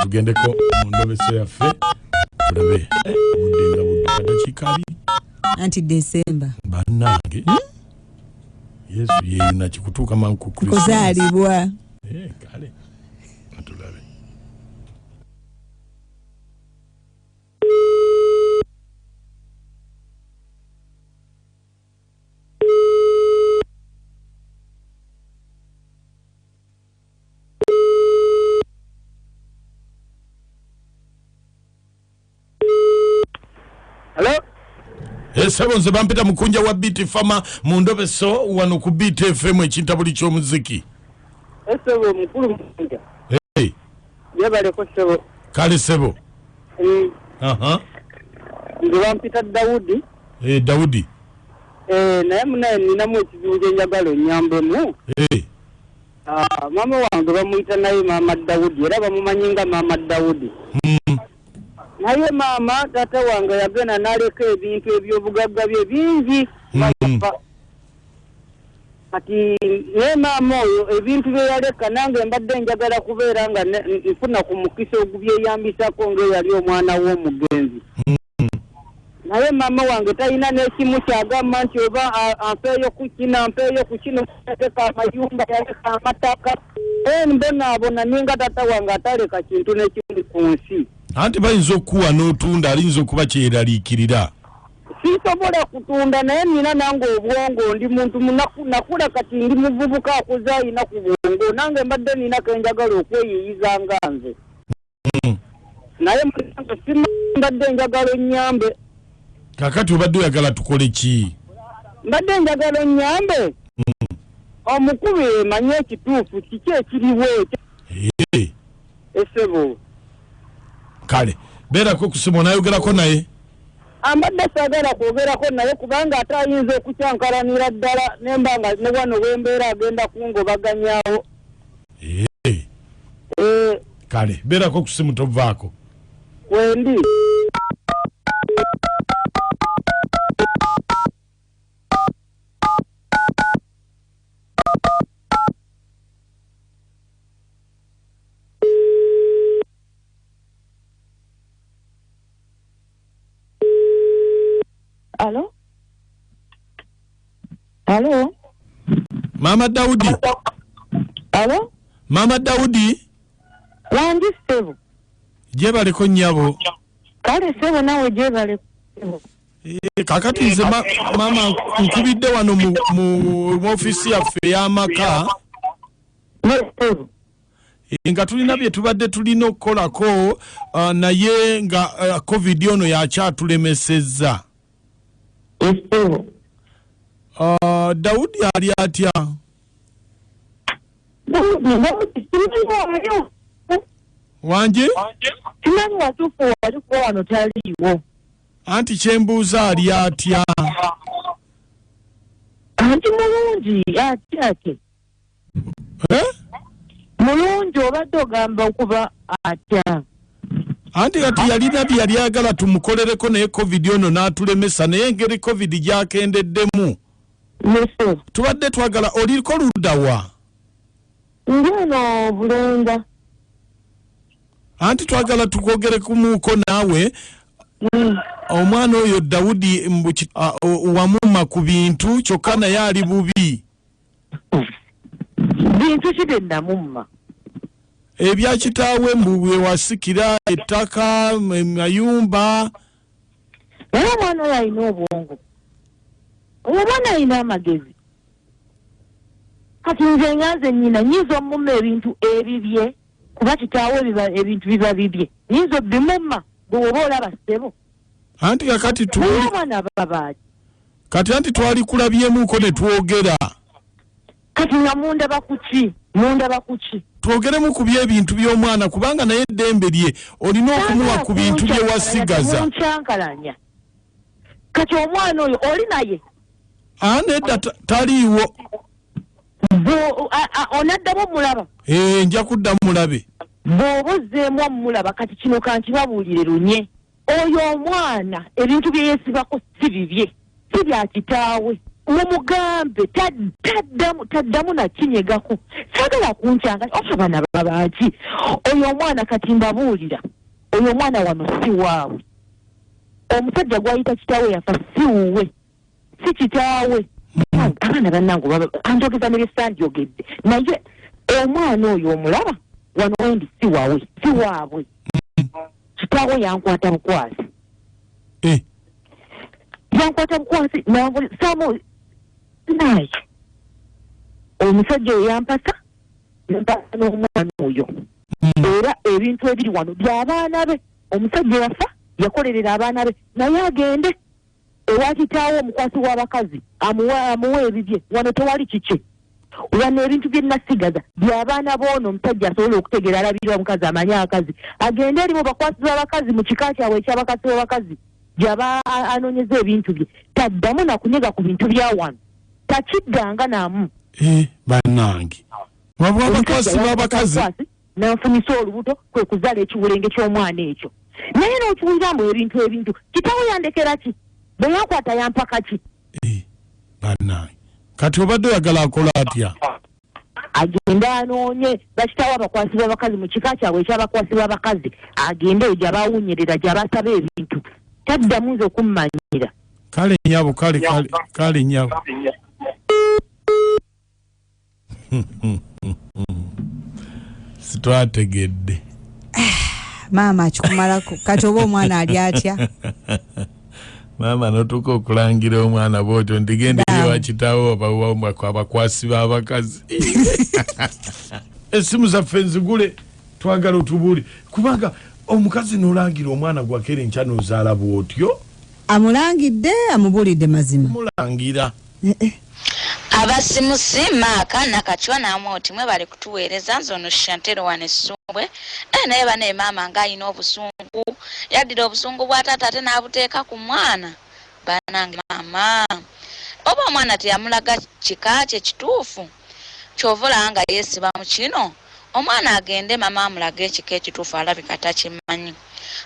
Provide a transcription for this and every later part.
tugendeko mundobe se yaffe tulabe budinga budukata chikali anti December banange Yesu yena chikutuka manku Christmas kozalibwa kale tulabe. Hello? Sebo nze bampita mukunja wa Beat Farmer mundobe so wano ku Beat FM ekintabuli ky'omuziki. Sebo mukulu mukunja. Yabale ko sebo. Kale sebo. Nze bampita Daudi. Daudi. Naye munaye ninamu ekizibu njagalo nyambemu. Mama wange bamuyita naye Mama Daudi era bamumanyinga Mama Daudi. Naye mama tata wange yagenda naleka ebintu ebyobugagga bye bingi kati ne mama oyo ebintu bye yaleka nange mbadde njagala kubeera nga nfuna ku mukisa ogubyeyambisako ng'eyali omwana w'omugenzi. Naye mama wange talina n'ekimu kyagamba nti oba anfeeyo ku kino anfeeyo ku kino yaleka amayumba yaleka amataka mbonaabona ninga tata wange ataleka kintu n'ekimu ku nsi. Anti bayinza okuwa n'otunda alinza okuba kyeraliikirira. Sisobola kutunda naye nina nange obwongo ndi muntu nakula kati ndi muvubuka akuza alina ku bwongo nange mbadde nina kenjagala okweyiyiza nga nze. Naye mbadde njagala onnyambe. Kakati obadde oyagala tukole ki? Mbadde njagala onnyambe. Omukulu emanye ekituufu kiki ekiriwo ekyo. Esebo. Kale beerako kusimu nayogerako naye. Ambadde sagala kwogerako naye kubanga ate ayinza okukyankalanira ddala nembanga ne wano wembeera agenda kungobaganyaawo. Kale beerako kusimu tovaako. Wendi. Hello? Hello? Mama Daudi. Hello? Mama Daudi. Wanji sebo. Jebaleko nnyabo. Kale sebo nawe jebaleko. Kakati nze mama nkubidde wano mu ofisi yaffe y'amaka. Sebo. Nga tulina bye tubadde tulina okukolako naye nga COVID ono yakyatulemesezza. Sebo. Daudi ali atya? Wanje? Timani watufu walikuwa wano taliwo. Anti kyembuuza ali atya? Anti mulungi ate. Mulungi obadde ogamba okuba atya. Anti kati yalina bye yali ayagala tumukolereko naye COVID ono n'atulemesa naye engeri COVID gyakendeddemu. Tubadde twagala oliko luddawa? Ngeno Bulenda. Anti twagala tukogere kumuuko naawe. Omwana oyo Daudi wamuma ku bintu kyokka naye ali bubi. Bintu ki bye namumma? Ebya kitaawe mbuwe wasikira ettaka mayumba. Naye omwana oyo alina obwongo. Omwana alina amagezi. Kati nze nganze nnyina nyinza omumma ebintu ebibye kuba kitaawe ebintu biba bibye. Nyinza obimumma bw'oba olaba ssebo. Anti kakati omwana babaaki. Kati anti twali kulabyemuko ne twogera. Kati nga mundaba ku ki? Mundaba ku ki? Twogeremu ku by'ebintu by'omwana kubanga naye eddembe lye olina okumuwa ku bintu bye wasigaza. Munkyankalanya. Kati omwana oyo oli naye? Nedda taliiwo. Onaddamu mulaba? Nja kudda mulabe. Bw'oba ozzeemu omulaba kati kino kankibabuulire lunye. Oyo omwana ebintu bye yeesibako si bibye. Si bya kitaawe. mumugambe taddamu na kinyegako sagala kunkyanga osabana babaki oyo mwana kati mbabuulira oyo mwana wano si waawe omusajja gwayita kitaawe yafa si wuwe si kitaawe abaana bannangu anjogeza ne besandiyogedde naye omwana oyo omulaba wano wendi si waawe si waabwe kitaawe yankwata bukwasi yankwata bukwasi samu naye omusajja oyo yampasa n'omwana oyo era ebintu ebiri wano by'abaana be omusajja yafa yakolerera abaana be naye agende ewa kitaawo omukwasi w'abakazi amuwe ebibye wano tewali kike wano ebintu bye nasigaza by'abaana b'ono omusajja asobola okutegeera alabirira omukazi amanye akazi agende eri mu bakwasi b'abakazi mu kika kyabwe eky'abakasi b'abakazi gy'aba anoonyeza ebintu bye taddamu na kunyega ku bintu bya wano takiddanga namu bannange wabula abakwasi b'abakazi n'anfunisa olubuto kwe kuzaala ekiwulenge ky'omwana ekyo naye n'okiwuliramu ebintu kitaawe yandekera ki bwe yankwata yampaka ki bannange kati obadde oyagala akola atya agende anoonye bakitaawo abakwasi b'abakazi mu kika kyabwe ekyabakwasi b'abakazi agende eyo gy'abawunyerera gy'abasaba ebintu taddamu nze okummanyira kale nyabo kale nyabo sitwategedde maama akikumalako kati oba omwana ali atya maama notuka okulangira omwana bwotyo ndigende ewa kitaawo abakwasi b'abakazi essimu zaffe nzigule twagala otubuuli kubanga omukazi n'olangira omwana gwakera enkya n'ozaala bwotyo amulangidde amubuulidde mazima mulangira abasimusi maaka nakachwa namoti mwe bali kutuweereza nzono shantero wanesumbwe naye bane mama ngayina obusungu yaddira obusungu bwa taata ate n'abuteeka ku mwana banange mama oba omwana teyamulaga kika kye kituufu kyovula nga yesiba mu kino omwana agende mama amulage ekika ekituufu alabika takimanyi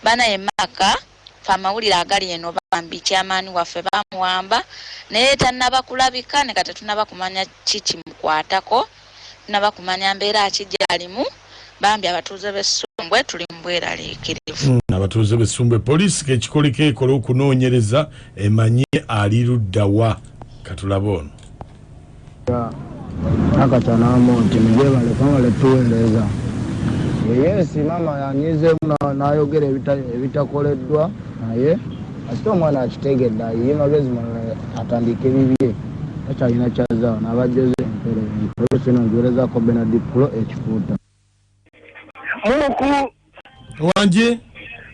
banaye maaka famawulira agali eno bambi kyamaani waffe bamuwamba naye tannaba kulabika ne kati tunaba kumanya kiki mukwatako tunaba kumanya mbeera akijalimu bambi abatuuze b'Essumbwe tuli mbweraliikirivu abatuuze b'Essumbwe poliisi kekikoliko ekola okunoonyereza emanye ali luddawa katulaba ono akatanamo nti mujebale kwamale tuweereza yesi mama yanyizeemu n'ayogera ebitakoleddwa naye ate omwana akitegedde ayiye magezi malala atandika ebibye takyalina kyazaawo n'abajjoze empero sino ngiweerezako benadiplo ekifuuta muku wanje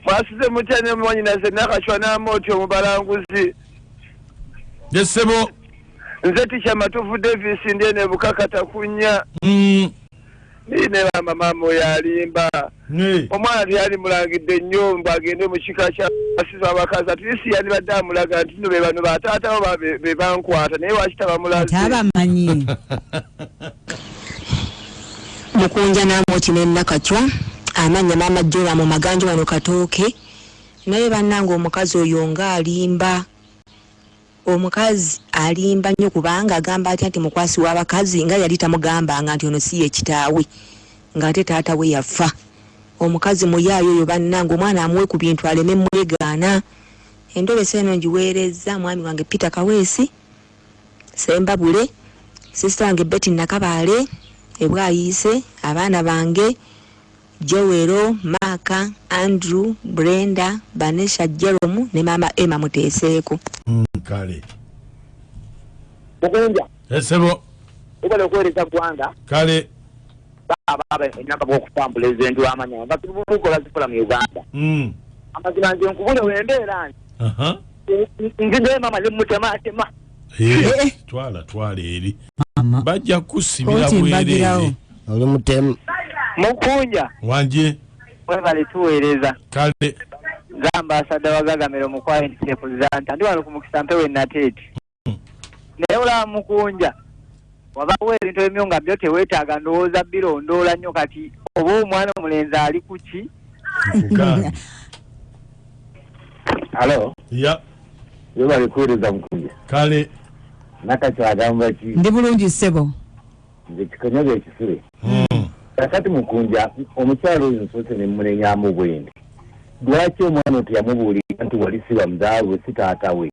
mwasize mutya ne mwanyinaze nakachwa n'amooti omubalanguzi yesebo nze tisha matufu Davis ndiene bukakata kunya nine mama oyo alimba omwana yali mulangidde nnyo mbagende mu kika kya asizo abakazi atulisi yali badde amulaga nti no be bano bataatawo be bankwata naye wakitaba mulazi tabamanyi mukunja n'amooti n'ennakacwa amanya maama Jola mu maganjo wano Katooke naye bannange omukazi oyo nga alimba omukazi alimba nnyo kubanga agamba atya nti mukwasi w'abakazi nga yali tamugambanga nti ono si ye kitaawe ng'ate taata we yafa omukazi muyaayo oyo bannange omwana amuwe ku bintu aleme mwegaana endobesa eno ngiweereza mwami wange Peter Kaweesi Sembabule sisita wange Betty Nakabaale ebwayiise abaana bange Joero, Maka, Andrew, Brenda, Banesha Jerome ne mama Emma Muteseeko. Kale. Mukunja. Esebo. Ubale kwereza gwanga. Kale. Baba enamba bw'okutambula ezintu amanya. Batubukola zikola mu Uganda. Amazina nje nkubule wembeera nti. Ngende mama limutema atema. Twala eri. Bajja kusibira bwerere. Oli mutemu. Mukunja. Wanje. Webale tuweereza. Kale. Gamba asada wagagamira omukwaye nti representa ndi wano ku mukisa mpewe nateeti. Naye olaba Mukunja. Wabawo ebintu ebimyo nga byo teweetaaga ndowooza birondoola nnyo kati oba omwana omulenzi ali ku ki? Halo? Ya. Webale kuweereza Mukunja. Kale. Nakachwa agamba ki? Ndi bulungi ssebo. Nze kikonyoga ekisule. Kakati mukunja omukyalo oyo nsoose ne mmunenyamu bwende. Lwaki omwana oyo teyamubuulira nti wali si bamuzaawe we si taata we?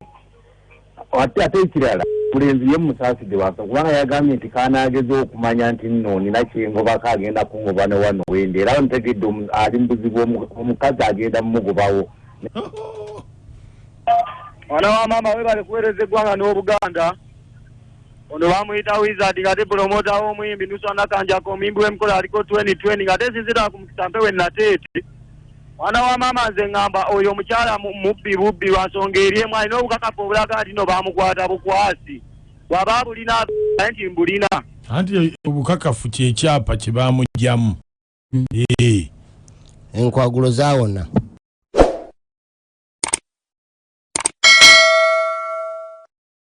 Ate ekirala mulenzi ye musaasidde wasa kubanga yagambye nti kaanaageza okumanya nti nno nina kyengobako agenda kungoba ne wano wende era ntegedde ali mubuzibu omukazi agenda mumugobawo. Mwana wa mama we bali kuweereza eggwanga n'Obuganda. Ono bamuyita Wizard ngate promota w'omuyimbi Nusa Nakanjako omuyimbi w'emikola aliko 2020 ngate sinzira ku mukisa mpewe nateeti. Mwana wa mama nze ngamba oyo omukyala bubbi lwansonga eri emu alina obukakafu obulaga nti no bamukwata bukwasi. Bw'aba bulina nti mbulina. Anti obukakafu kyekyapa kye bamugyamu. Enkwagulo zaawona.